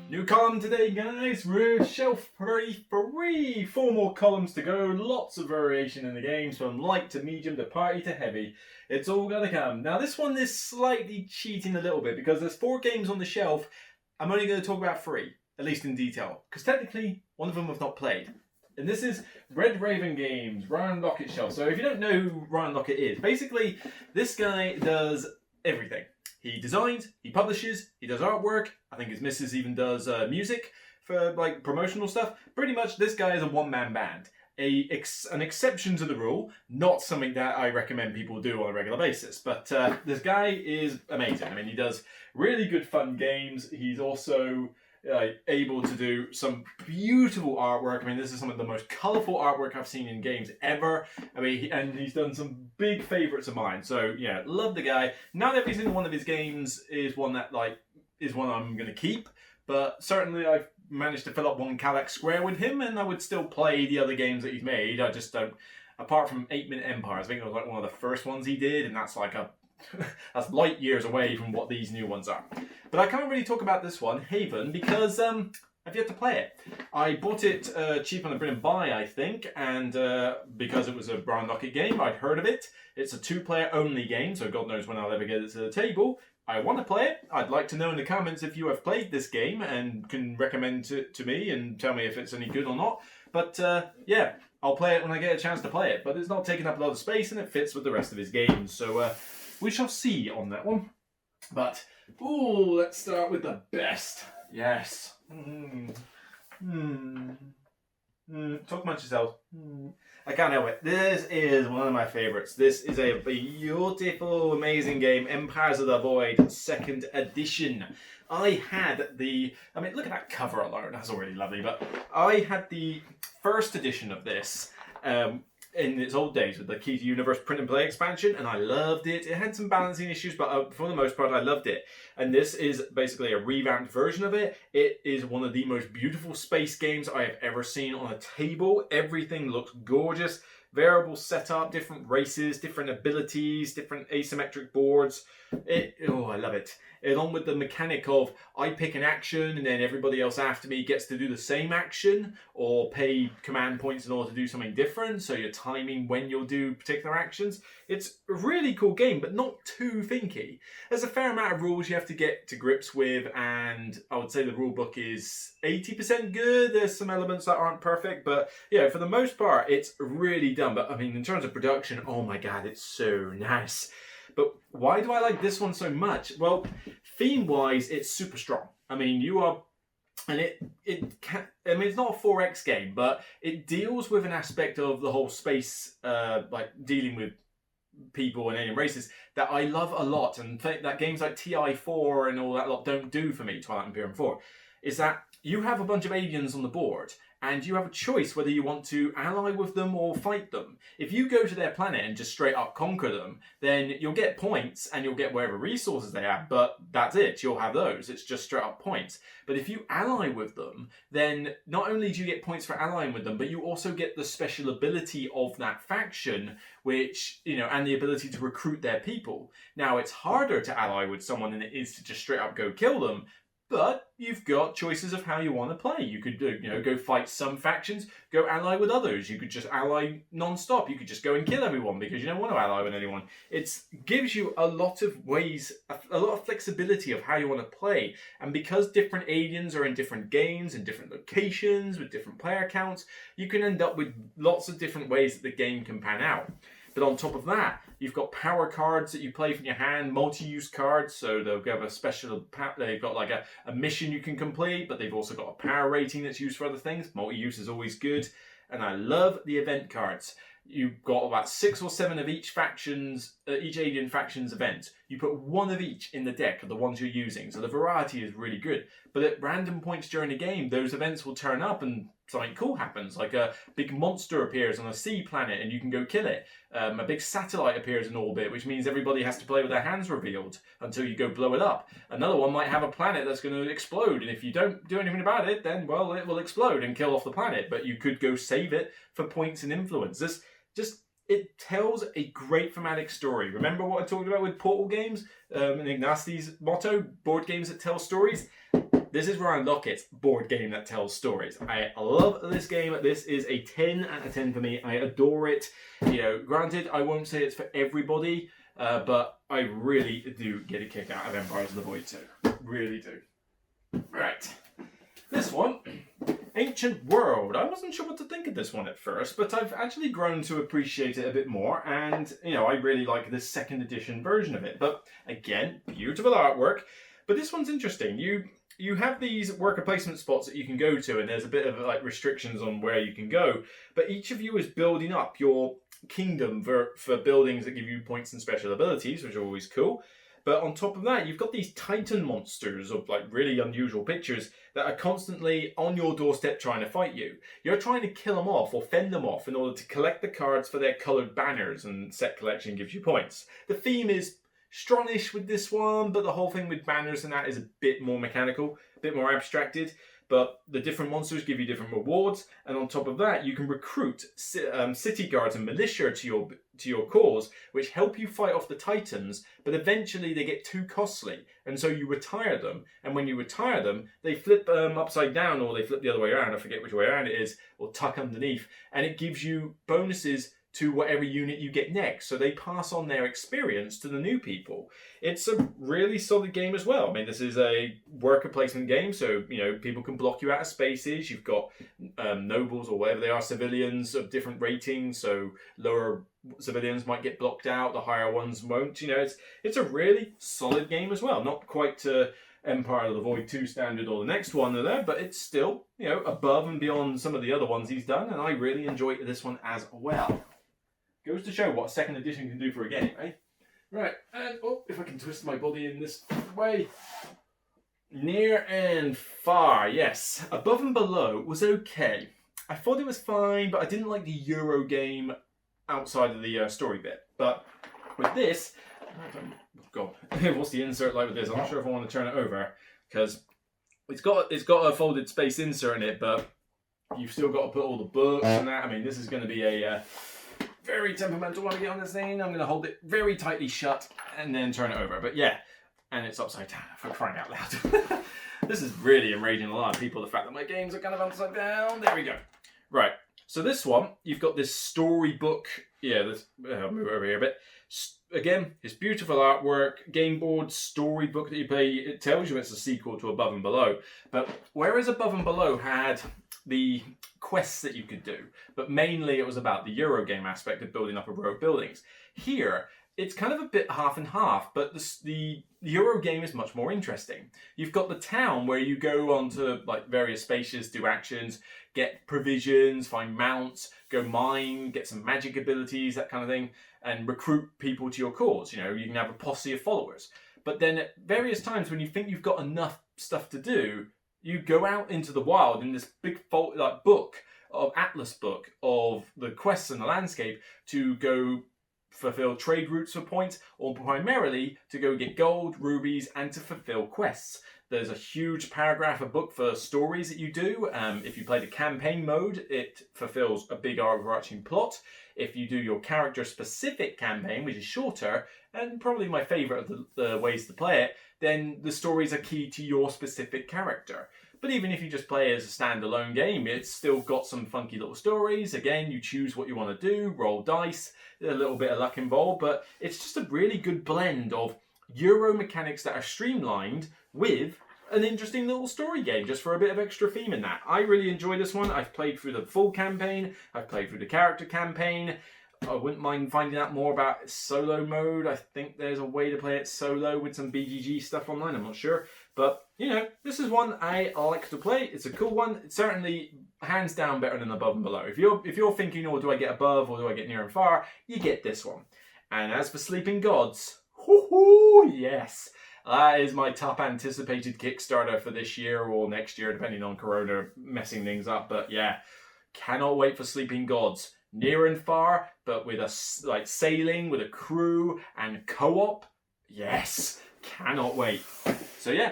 New column today, guys. We're shelf 33. 4 more columns to go. Lots of variation in the games, from light to medium to party to heavy. It's all gonna come. Now, this one is slightly cheating a little bit because there's 4 games on the shelf. I'm only going to talk about 3, at least in detail, because technically one of them I've not played. And this is Red Raven Games, Ryan Lockett shelf. So if you don't know who Ryan Lockett is, basically this guy does everything. He designs, he publishes, he does artwork. I think his missus even does music for like promotional stuff. Pretty much this guy is a one-man band. An exception to the rule, not something that I recommend people do on a regular basis. But this guy is amazing. I mean, he does really good fun games. He's also able to do some beautiful artwork. I mean, this is some of the most colourful artwork I've seen in games ever. I mean, and he's done some big favourites of mine. So yeah, love the guy. Not every single one of his games is one that is one I'm going to keep, but certainly I've managed to fill up one Kallax square with him, and I would still play the other games that he's made. I just don't. Apart from 8-Minute Empires, I think it was like one of the first ones he did, and that's like that's light years away from what these new ones are. But I can't really talk about this one, Haven, because I've yet to play it. I bought it cheap on the Brilliant Buy, I think, and because it was a Ryan Lockett game, I'd heard of it. It's a 2-player only game, so God knows when I'll ever get it to the table. I want to play it. I'd like to know in the comments if you have played this game and can recommend it to me and tell me if it's any good or not. But yeah, I'll play it when I get a chance to play it. But it's not taking up a lot of space and it fits with the rest of his games. So we shall see on that one. But, ooh, let's start with the best. Yes. Talk amongst yourselves. I can't help it. This is one of my favourites. This is a beautiful, amazing game. Empires of the Void, 2nd edition. I mean, look at that cover alone. That's already lovely. But I had the 1st edition of this in its old days with the Key to Universe print and play expansion, and I loved it. It had some balancing issues, but for the most part, I loved it. And this is basically a revamped version of it. It is one of the most beautiful space games I have ever seen on a table. Everything looks gorgeous. Variable setup, different races, different abilities, different asymmetric boards. Oh, I love it. Along with the mechanic of I pick an action and then everybody else after me gets to do the same action or pay command points in order to do something different. So you're timing when you'll do particular actions. It's a really cool game, but not too thinky. There's a fair amount of rules you have to get to grips with, and I would say the rule book is 80% good. There's some elements that aren't perfect, but yeah, for the most part, it's really done. But I mean, in terms of production, oh my God, it's so nice. But why do I like this one so much? Well, theme-wise, it's super strong. I mean, it's not a 4X game, but it deals with an aspect of the whole space, like dealing with people and alien races that I love a lot, and that games like TI4 and all that lot don't do for me, Twilight Imperium 4, is that you have a bunch of aliens on the board, and you have a choice whether you want to ally with them or fight them. If you go to their planet and just straight up conquer them, then you'll get points and you'll get whatever resources they have, but that's it. You'll have those. It's just straight up points. But if you ally with them, then not only do you get points for allying with them, but you also get the special ability of that faction, which, and the ability to recruit their people. Now, it's harder to ally with someone than it is to just straight up go kill them, but you've got choices of how you want to play. You could go fight some factions, go ally with others. You could just ally non-stop. You could just go and kill everyone because you don't want to ally with anyone. It gives you a lot of ways, a lot of flexibility of how you want to play. And because different aliens are in different games, in different locations, with different player counts, you can end up with lots of different ways that the game can pan out. But on top of that, you've got power cards that you play from your hand, multi-use cards, so they'll have a special, they've got like a mission you can complete, but they've also got a power rating that's used for other things. Multi-use is always good. And I love the event cards. You've got about 6 or 7 of each alien faction's event. You put 1 of each in the deck of the ones you're using, so the variety is really good. But at random points during the game, those events will turn up and something cool happens, like a big monster appears on a sea planet and you can go kill it. A big satellite appears in orbit, which means everybody has to play with their hands revealed until you go blow it up. Another one might have a planet that's going to explode, and if you don't do anything about it, then, well, it will explode and kill off the planet, but you could go save it for points and influence. It tells a great thematic story. Remember what I talked about with Portal games? And Ignacy's motto, board games that tell stories? This is Ryan Lockett's board game that tells stories. I love this game. This is a 10 out of 10 for me. I adore it. You know, granted, I won't say it's for everybody, but I really do get a kick out of Empires of the Void 2. Really do. Right. This one, Ancient World. I wasn't sure what to think of this one at first, but I've actually grown to appreciate it a bit more, and, you know, I really like the second edition version of it. But, again, beautiful artwork. But this one's interesting. You have these worker placement spots that you can go to, and there's a bit of like restrictions on where you can go. But each of you is building up your kingdom for buildings that give you points and special abilities, which are always cool. But on top of that, you've got these Titan monsters of like really unusual pictures that are constantly on your doorstep trying to fight you. You're trying to kill them off or fend them off in order to collect the cards for their coloured banners, and set collection gives you points. The theme is strongish with this one, but the whole thing with banners and that is a bit more mechanical, a bit more abstracted. But the different monsters give you different rewards, and on top of that, you can recruit city guards and militia to your cause, which help you fight off the Titans. But eventually, they get too costly, and so you retire them. And when you retire them, they flip upside down, or they flip the other way around. I forget which way around it is, or tuck underneath, and it gives you bonuses to whatever unit you get next. So they pass on their experience to the new people. It's a really solid game as well. I mean, this is a worker placement game, so, you know, people can block you out of spaces. You've got nobles or whatever they are, civilians of different ratings, so lower civilians might get blocked out, the higher ones won't. You know, it's a really solid game as well. Not quite to Empire of the Void 2 standard or the next one there, but it's still, you know, above and beyond some of the other ones he's done, and I really enjoy this one as well. Goes to show what a second edition can do for a game, eh? Right, and oh, if I can twist my body in this way. Near and Far, yes. Above and Below was okay. I thought it was fine, but I didn't like the Euro game outside of the story bit. But with this, oh God, what's the insert like with this? I'm not sure if I want to turn it over, because it's got a folded space insert in it, but you've still got to put all the books and that. I mean, this is going to be a very temperamental when I get on this thing. I'm going to hold it very tightly shut and then turn it over. But yeah, and it's upside down, for crying out loud. This is really enraging a lot of people, the fact that my games are kind of upside down. There we go. Right, so this one, you've got this storybook. Yeah, I'll move over here a bit. Again, it's beautiful artwork, game board, storybook that you play. It tells you it's a sequel to Above and Below. But whereas Above and Below had the quests that you could do, but mainly it was about the Eurogame aspect of building up a row of buildings. Here, it's kind of a bit half and half, but the Eurogame is much more interesting. You've got the town where you go onto like various spaces, do actions, get provisions, find mounts, go mine, get some magic abilities, that kind of thing, and recruit people to your cause. You know, you can have a posse of followers. But then at various times when you think you've got enough stuff to do, you go out into the wild in this big atlas book of the quests and the landscape to go fulfill trade routes for points, or primarily to go get gold, rubies, and to fulfill quests. There's a huge paragraph of book for stories that you do. If you play the campaign mode, it fulfills a big overarching plot. If you do your character-specific campaign, which is shorter, and probably my favourite of the ways to play it, then the stories are key to your specific character. But even if you just play as a standalone game, it's still got some funky little stories. Again, you choose what you want to do, roll dice, a little bit of luck involved, but it's just a really good blend of Euro mechanics that are streamlined with an interesting little story game, just for a bit of extra theme in that. I really enjoy this one. I've played through the full campaign. I've played through the character campaign. I wouldn't mind finding out more about solo mode. I think there's a way to play it solo with some BGG stuff online. I'm not sure. But, you know, this is one I like to play. It's a cool one. It's certainly hands down better than Above and Below. If you're thinking, oh, do I get above or do I get near and far? You get this one. And as for Sleeping Gods, whoo-hoo, yes. That is my top anticipated Kickstarter for this year or next year, depending on Corona messing things up. But yeah, cannot wait for Sleeping Gods. Near and far, but with a sailing with a crew and co-op. Yes, cannot wait. So yeah,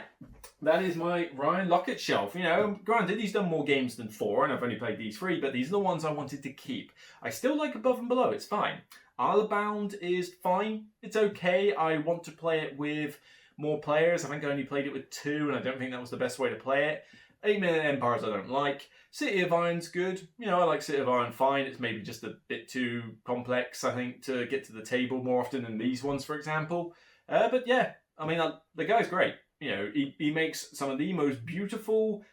that is my Ryan Lockett shelf. You know, granted, he's done more games than 4, and I've only played these 3, but these are the ones I wanted to keep. I still like Above and Below, it's fine. Islebound is fine, it's okay. I want to play it with more players. I think I only played it with 2, and I don't think that was the best way to play it. 8-minute Empires I don't like. City of Iron's good. You know, I like City of Iron fine. It's maybe just a bit too complex, I think, to get to the table more often than these ones, for example. But yeah, I mean, the guy's great. You know, he makes some of the most beautiful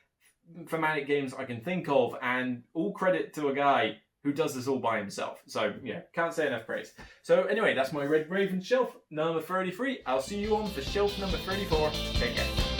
thematic games I can think of, and all credit to a guy who does this all by himself. So, yeah, can't say enough praise. So, anyway, that's my Red Raven shelf number 33. I'll see you on for shelf number 34. Take care.